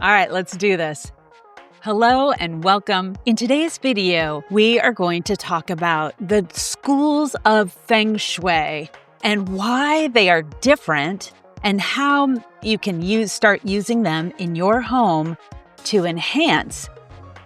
All right, let's do this. Hello and welcome. In today's video, we are going to talk about the schools of Feng Shui and why they are different and how you can start using them in your home to enhance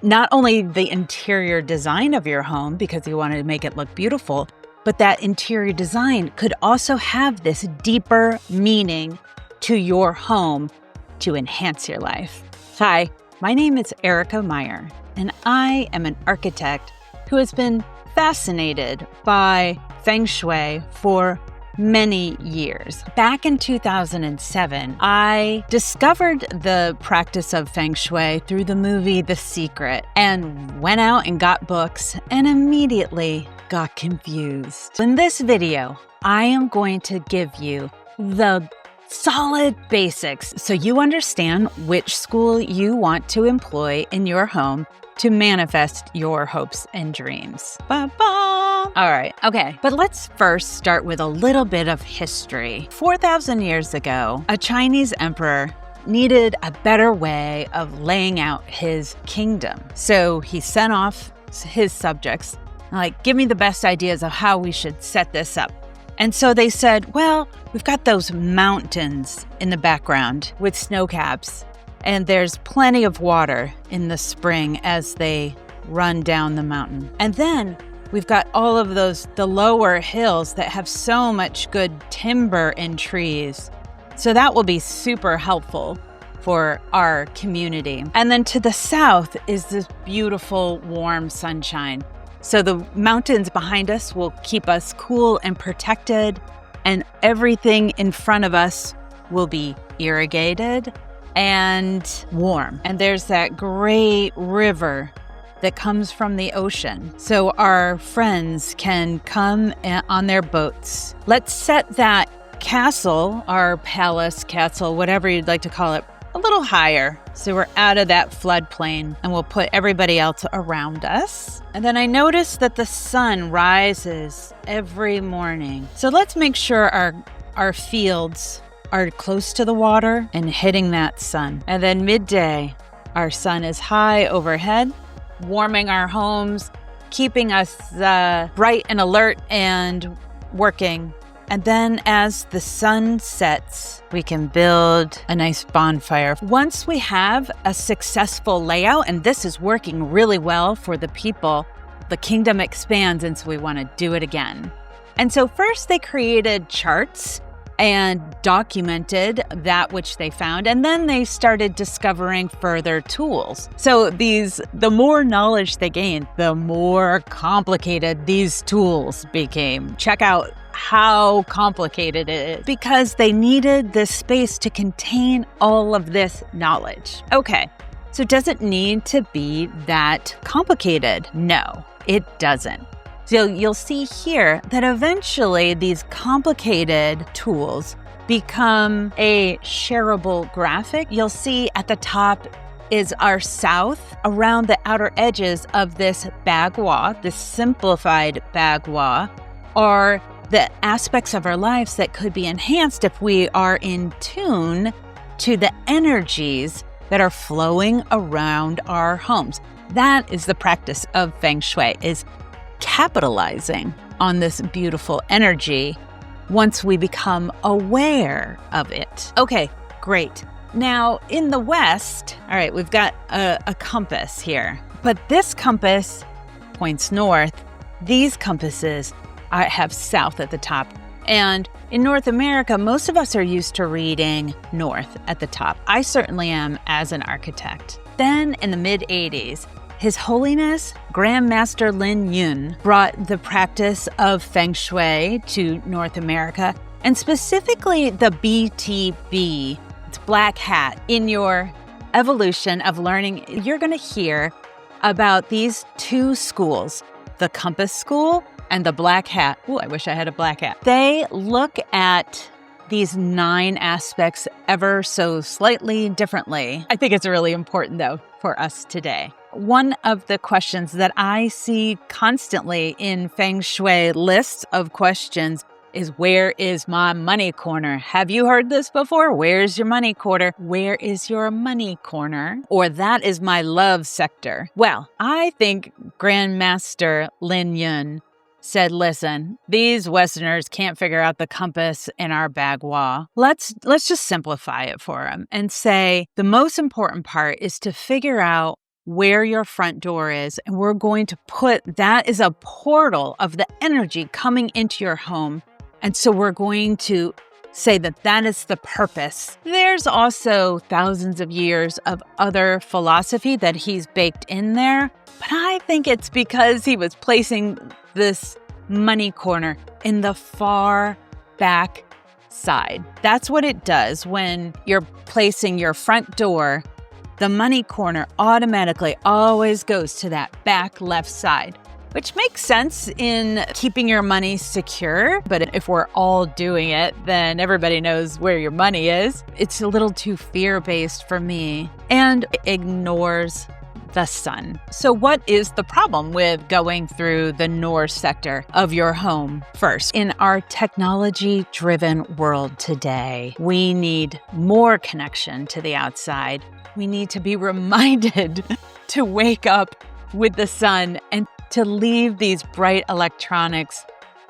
not only the interior design of your home because you want to make it look beautiful, but that interior design could also have this deeper meaning to your home to enhance your life. Hi, my name is Erica Meyer, and I am an architect who has been fascinated by Feng Shui for many years. Back in 2007, I discovered the practice of Feng Shui through the movie The Secret and went out and got books and immediately got confused. In this video, I am going to give you the solid basics so you understand which school you want to employ in your home to manifest your hopes and dreams. Ba-ba! All right, okay, but let's first start with a little bit of history. 4,000 years ago, a Chinese emperor needed a better way of laying out his kingdom. So he sent off his subjects, like, give me the best ideas of how we should set this up. And so they said, well, we've got those mountains in the background with snow caps, and there's plenty of water in the spring as they run down the mountain. And then we've got all of the lower hills that have so much good timber and trees. So that will be super helpful for our community. And then to the south is this beautiful, warm sunshine. So the mountains behind us will keep us cool and protected, and everything in front of us will be irrigated and warm. And there's that great river that comes from the ocean. So our friends can come on their boats. Let's set that castle, our palace, castle, whatever you'd like to call it, a little higher. So we're out of that floodplain, and we'll put everybody else around us. And then I noticed that the sun rises every morning. So let's make sure our fields are close to the water and hitting that sun. And then midday, our sun is high overhead, warming our homes, keeping us bright and alert and working. And then as the sun sets, we can build a nice bonfire. Once we have a successful layout, and this is working really well for the people, the kingdom expands, and so we want to do it again. And so first they created charts and documented that which they found, and then they started discovering further tools. So the more knowledge they gained, the more complicated these tools became. Check out how complicated it is because they needed this space to contain all of this knowledge. Okay, so does it need to be that complicated? No, it doesn't. So you'll see here that eventually these complicated tools become a shareable graphic. You'll see at the top is our south. Around the outer edges of this bagua, this simplified bagua, are the aspects of our lives that could be enhanced if we are in tune to the energies that are flowing around our homes. That is the practice of Feng Shui, is capitalizing on this beautiful energy once we become aware of it. Okay, great. Now in the West, all right, we've got a compass here, but this compass points north. These compasses have south at the top. And in North America, most of us are used to reading north at the top. I certainly am as an architect. Then in the mid-'80s, His Holiness Grand Master Lin Yun brought the practice of Feng Shui to North America, and specifically the BTB, it's black hat. In your evolution of learning, you're going to hear about these two schools, the Compass School and the Black Hat. Oh, I wish I had a black hat. They look at these 9 aspects ever so slightly differently. I think it's really important, though, for us today. One of the questions that I see constantly in Feng Shui lists of questions is where is my money corner? Have you heard this before? Where's your money corner? Where is your money corner? Or that is my love sector. Well, I think Grandmaster Lin Yun said, listen, these Westerners can't figure out the compass in our bagua. Let's just simplify it for them and say the most important part is to figure out where your front door is. And we're going to put that as a portal of the energy coming into your home. And so we're going to say that that is the purpose. There's also thousands of years of other philosophy that he's baked in there. But I think it's because he was placing this money corner in the far back side. That's what it does when you're placing your front door. The money corner automatically always goes to that back left side, which makes sense in keeping your money secure. But if we're all doing it, then everybody knows where your money is. It's a little too fear-based for me and ignores the sun. So what is the problem with going through the north sector of your home first? In our technology-driven world today, we need more connection to the outside. We need to be reminded to wake up with the sun and to leave these bright electronics,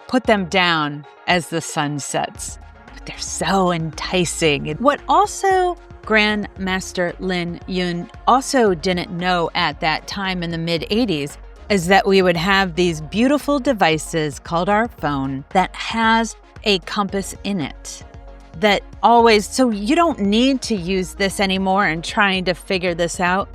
put them down as the sun sets. But they're so enticing. And what also Grandmaster Lin Yun also didn't know at that time in the mid-'80s is that we would have these beautiful devices called our phone that has a compass in it. That always, so you don't need to use this anymore and trying to figure this out.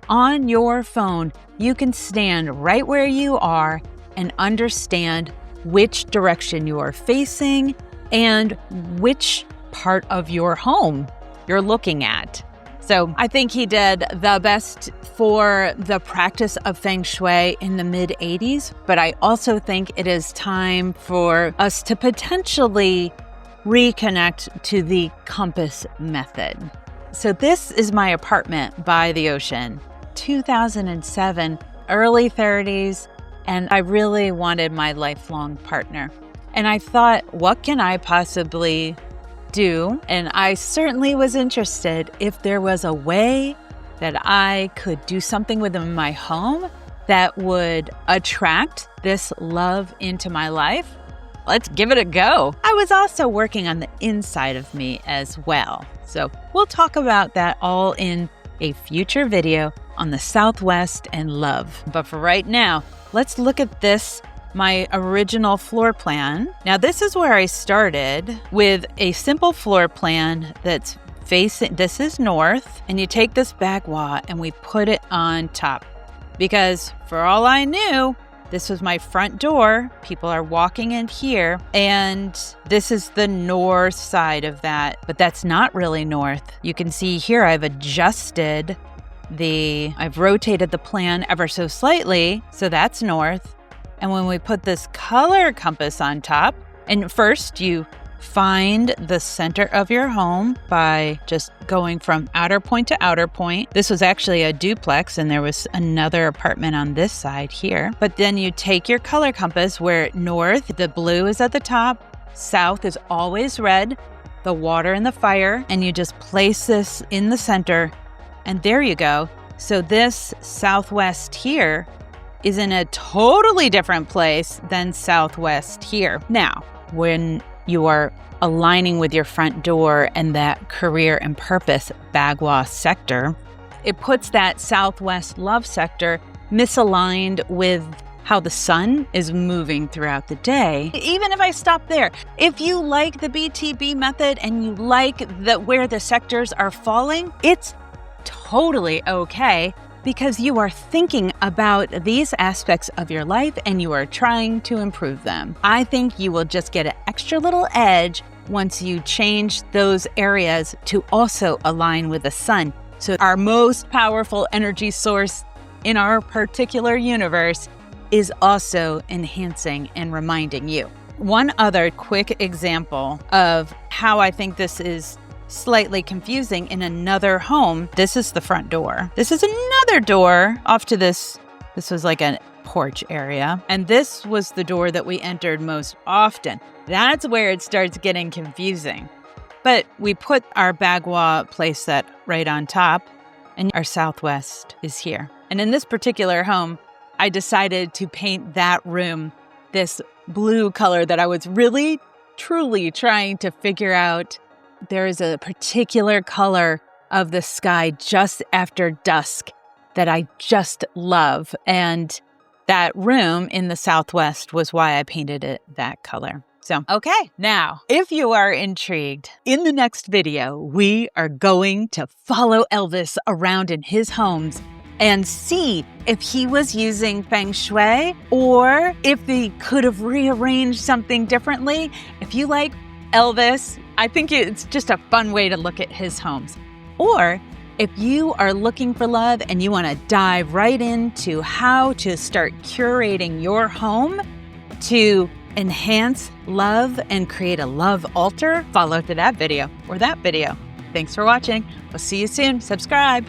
On your phone, you can stand right where you are and understand which direction you are facing and which part of your home you're looking at. So I think he did the best for the practice of Feng Shui in the mid-'80s, but I also think it is time for us to potentially reconnect to the compass method. So this is my apartment by the ocean, 2007, early 30s, and I really wanted my lifelong partner. And I thought, what can I possibly do? And I certainly was interested if there was a way that I could do something within my home that would attract this love into my life. Let's give it a go. I was also working on the inside of me as well. So we'll talk about that all in a future video on the Southwest and love. But for right now, let's look at this, my original floor plan. Now this is where I started with a simple floor plan that's facing, this is north, and you take this bagua and we put it on top. Because for all I knew, this was my front door. People are walking in here, and this is the north side of that, but that's not really north. You can see here I've rotated the plan ever so slightly, so that's north. And when we put this color compass on top, and first you find the center of your home by just going from outer point to outer point. This was actually a duplex and there was another apartment on this side here. But then you take your color compass where north, the blue is at the top, south is always red, the water and the fire, and you just place this in the center and there you go. So this southwest here is in a totally different place than southwest here. Now, when you are aligning with your front door and that career and purpose bagua sector, it puts that southwest love sector misaligned with how the sun is moving throughout the day. Even if I stop there, if you like the BTB method and you like where the sectors are falling, it's totally okay, because you are thinking about these aspects of your life and you are trying to improve them. I think you will just get an extra little edge once you change those areas to also align with the sun. So our most powerful energy source in our particular universe is also enhancing and reminding you. One other quick example of how I think this is slightly confusing in another home. This is the front door. This is another door off to this. This was like an porch area. And this was the door that we entered most often. That's where it starts getting confusing. But we put our bagua playset right on top, and our southwest is here. And in this particular home, I decided to paint that room this blue color that I was really, truly trying to figure out. There is a particular color of the sky just after dusk that I just love. And that room in the southwest was why I painted it that color. So, okay, now, if you are intrigued, in the next video, we are going to follow Elvis around in his homes and see if he was using Feng Shui or if he could have rearranged something differently. If you like Elvis, I think it's just a fun way to look at his homes. Or if you are looking for love and you want to dive right into how to start curating your home to enhance love and create a love altar, follow to that video or that video. Thanks for watching. We'll see you soon. Subscribe.